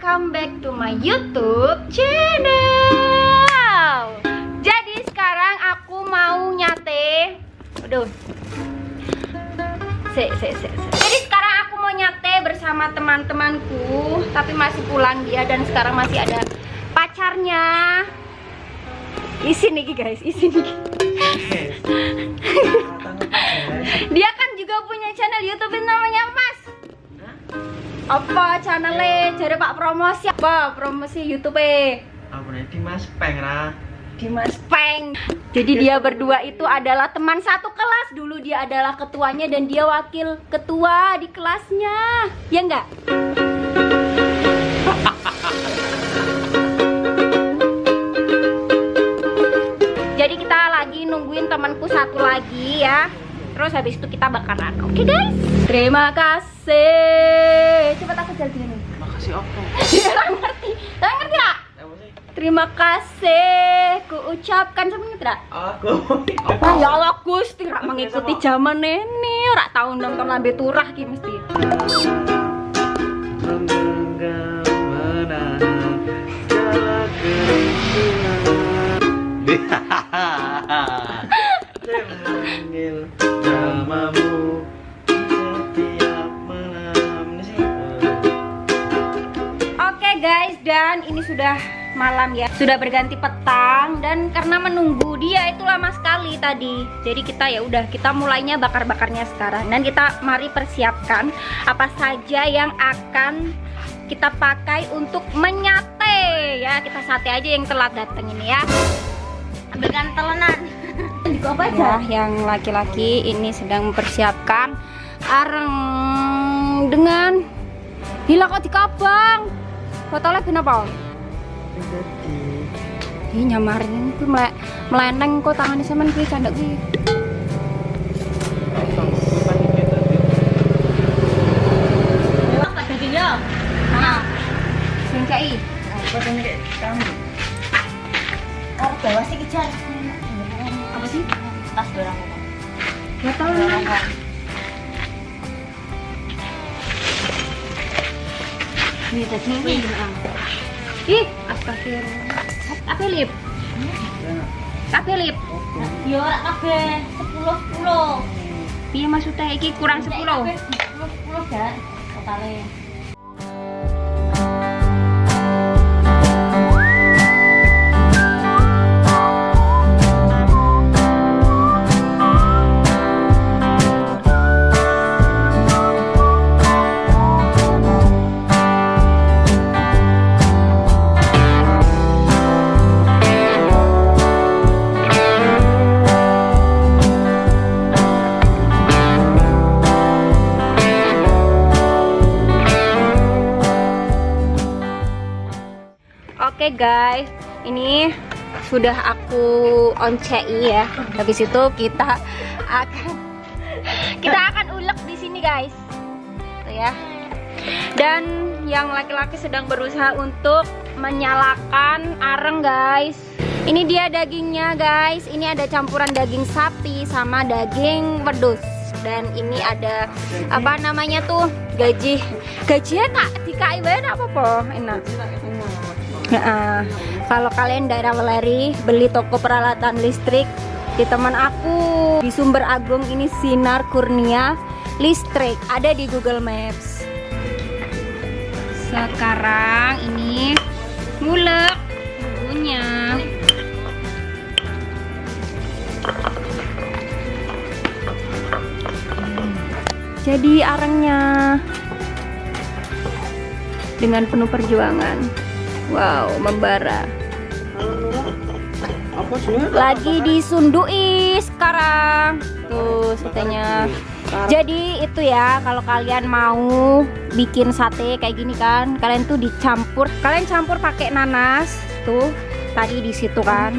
welcome back to my YouTube channel. Jadi sekarang aku mau nyate. Aduh. Jadi sekarang aku mau nyate bersama teman-temanku, tapi masih pulang dia dan sekarang masih ada pacarnya. Isi nih guys, isi nih. Dia kan juga punya channel YouTube namanya Mas. Apa channelnya? Jadi Pak promosi apa? Promosi YouTube. Apa nih Dimas Peng ra? Dimas Peng. Jadi dia berdua itu adalah teman satu kelas. Dulu dia adalah ketuanya dan dia wakil ketua di kelasnya. Ya enggak? Jadi kita lagi nungguin temanku satu lagi ya. Terus habis itu kita bakaran. Oke guys. Terima kasih. Coba aku jalan dulu. Makasih opo. Dia nggak ngerti. Nggak ngerti lah. Terima kasih kuucapkan sama ngerti lah. Aku. Oh ya Allah Gusti rak mengikuti zaman ini. Rak tahu nonton lambe turah ki mesti. Memanggil namamu setiap malam. Oke guys, dan ini sudah malam ya, sudah berganti petang dan karena menunggu dia itu lama sekali tadi. Jadi kita ya udah kita mulainya bakar-bakarnya sekarang dan kita mari persiapkan apa saja yang akan kita pakai untuk menyate ya. Kita sate aja yang telat datang ini ya. Ambilkan telenan. Apa aja? Ya, yang laki-laki ini sedang mempersiapkan areng dengan gila kok dikabang. Botolnya kenapa? Ini nyamarin tuh meleneng kok tangannya sama gue canda gue. Apa dagingnya? Nah, singkai. Apa kayak kamu? Karo bawa sih kejar. Apa sih? Tas barang apa? Gak tahu lah. Ini tadi ini. Ih, astagfirullah. Apa lip? Apa lip? Yo ora kabeh 10. Piye maksudnya iki kurang 10? 10 kan totale. Oke guys, ini sudah aku oncei ya. Habis itu kita akan ulek di sini guys. Tuh ya. Dan yang laki-laki sedang berusaha untuk menyalakan areng guys. Ini dia dagingnya guys. Ini ada campuran daging sapi sama daging wedus. Dan ini ada apa namanya tuh gaji enak dikai wae enak apa enak. Nah, kalau kalian daerah Weleri beli toko peralatan listrik di teman aku di Sumber Agung ini Sinar Kurnia Listrik ada di Google Maps. Sekarang ini ngulek bumbunya. Jadi arengnya dengan penuh perjuangan. Wow, membara. Apa sih? Lagi disundui sekarang. Tuh satenya. Jadi itu ya, kalau kalian mau bikin sate kayak gini kan, kalian tuh dicampur. Kalian campur pakai nanas tuh tadi di situ kan.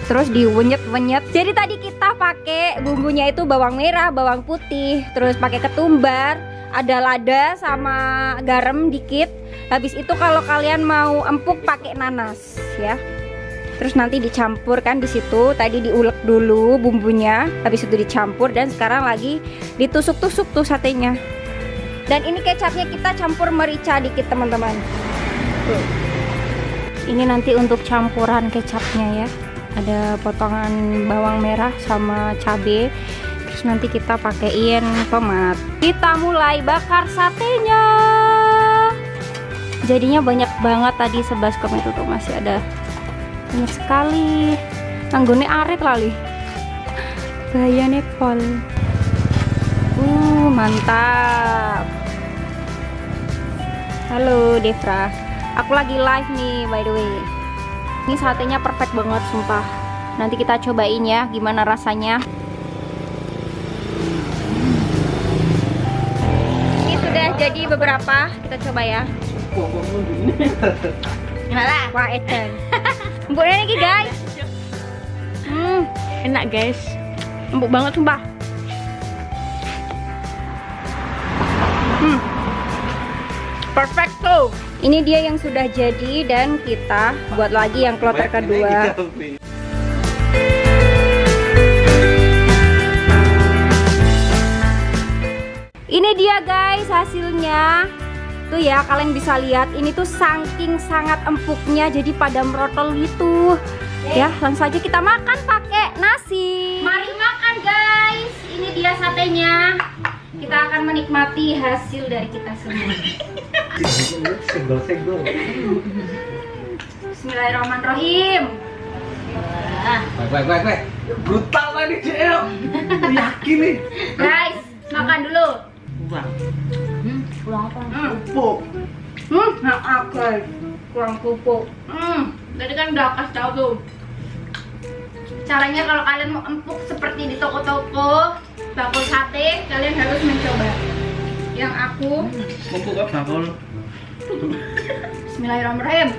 Terus diwenyet-wenyet. Jadi tadi kita pakai bumbunya itu bawang merah, bawang putih, terus pakai ketumbar, ada lada sama garam dikit. Habis itu kalau kalian mau empuk pakai nanas ya. Terus nanti dicampur kan di situ. Tadi diulek dulu bumbunya, habis itu dicampur dan sekarang lagi ditusuk-tusuk tuh satenya. Dan ini kecapnya kita campur merica dikit teman-teman. Ini nanti untuk campuran kecapnya ya. Ada potongan bawang merah sama cabai. Terus nanti kita pakein tomat. Kita mulai bakar satenya. Jadinya banyak banget tadi sebaskom itu tuh masih ada banyak sekali. Anggone arit lali. Bahayane pol. Mantap. Halo Devra. Aku lagi live nih by the way. Ini satenya perfect banget sumpah. Nanti kita cobain ya gimana rasanya. Ini sudah jadi beberapa. Kita coba ya. Gimana? Wah edan. Empuknya lagi guys. Enak guys. Empuk banget sumpah. Perfecto. Ini dia yang sudah jadi dan kita buat lagi yang kloter kedua. Ini dia guys hasilnya. Tuh ya kalian bisa lihat ini tuh saking sangat empuknya jadi pada merotol gitu. Ya langsung aja kita makan pakai nasi. Mari makan guys. Ini dia satenya. Kita akan menikmati hasil dari kita semua. Senggol-senggol. Bismillahirrahmanirrahim. Baik. Brutal tadi Cel. Yakin nih. Guys, makan dulu. Kurang apa? Pupuk. Maaf guys. Kurang pupuk. Tadi kan udah kasih tahu tuh. Caranya kalau kalian mau empuk seperti di toko-toko bakul sate, kalian harus mencoba. Yang aku Empuk apa bakul? Bismillahirrahmanirrahim.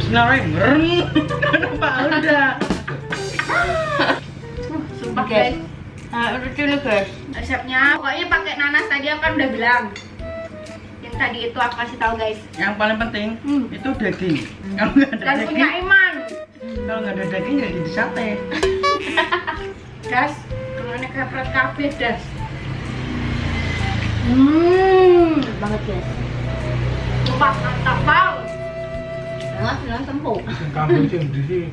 Bismillahirrahmanirrahim. Kenapa udah? Sumpah guys. Nah, lucu nih guys. Resepnya pokoknya pakai nanas tadi aku kan udah bilang. Yang tadi itu aku kasih tahu guys. Yang paling penting itu daging. Kalau nggak ada Dan daging, punya iman. kalau nggak ada daging nggak jadi sate. Das, kemana kepret kafe das. Banget guys. Sumpah mantap banget. Jangan tempuk. Kambing sing di sini.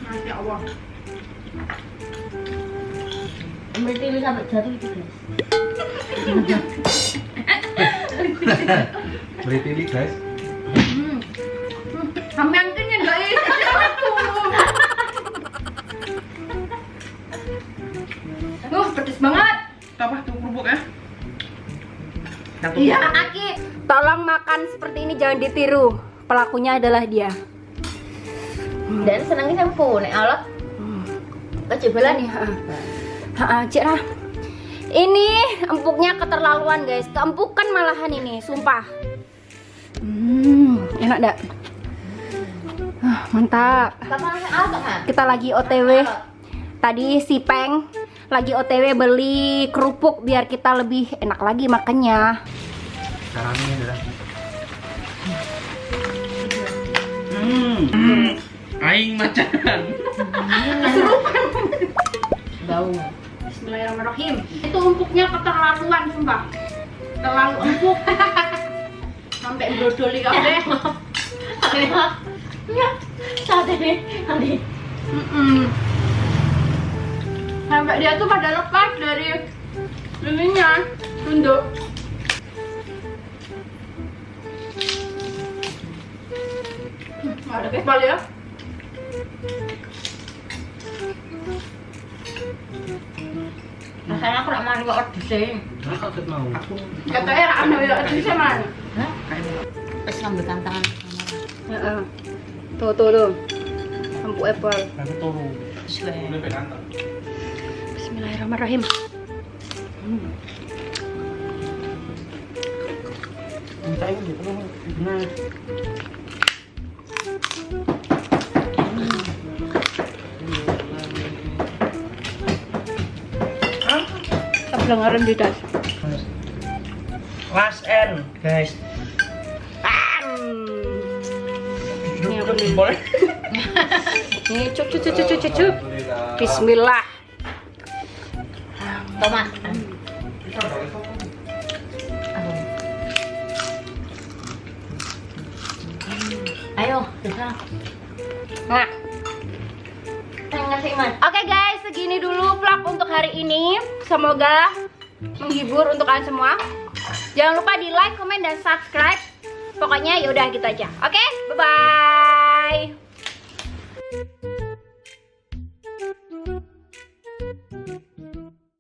Masya Allah. Berarti lu sampai jatuh itu guys. Berarti ini guys. Sampai angkanya guys. Pedes banget. Apa tuh kerupuk ya? Iya, Aki. Tolong makan seperti ini jangan ditiru. Pelakunya adalah dia. Dan senangnya sempu nek alot. Kejebelan nih, Cik Rah. Ini empuknya keterlaluan guys. Keempukan malahan ini, sumpah. Enak dak? Mantap. Kita lagi OTW. Tadi si Peng lagi OTW beli kerupuk biar kita lebih enak lagi makannya. Sekarang ini adalah aing macan. bau. Bismillahirrahmanirrahim. Itu empuknya keterlaluan sumpah. Terlalu empuk. Sampai brodoli kabeh. Sate nanti. Sampai dia tuh pada lepas dari ininya, tunduk. Nggak ada kepal ya. Rasanya aku nak mandi kok disini. Aku mau. Katanya rame ya di sana. Hah? Terus ngambil tantangan. Heeh. Tuh. Empuk apel. Aku turu. Suwe. Bismillahirrahmanirrahim. Minta ini gitu. Nah. Kebelengaran di das. Last end, guys. Ini aku nih. Boleh. Ini cup. Bismillah. Tomat. Ayo, bisa. Nah, Ngasih Mas. oke guys, segini dulu vlog untuk hari ini. Semoga menghibur untuk kalian semua. Jangan lupa di like, komen, dan subscribe. Pokoknya yaudah gitu aja. Oke, bye-bye.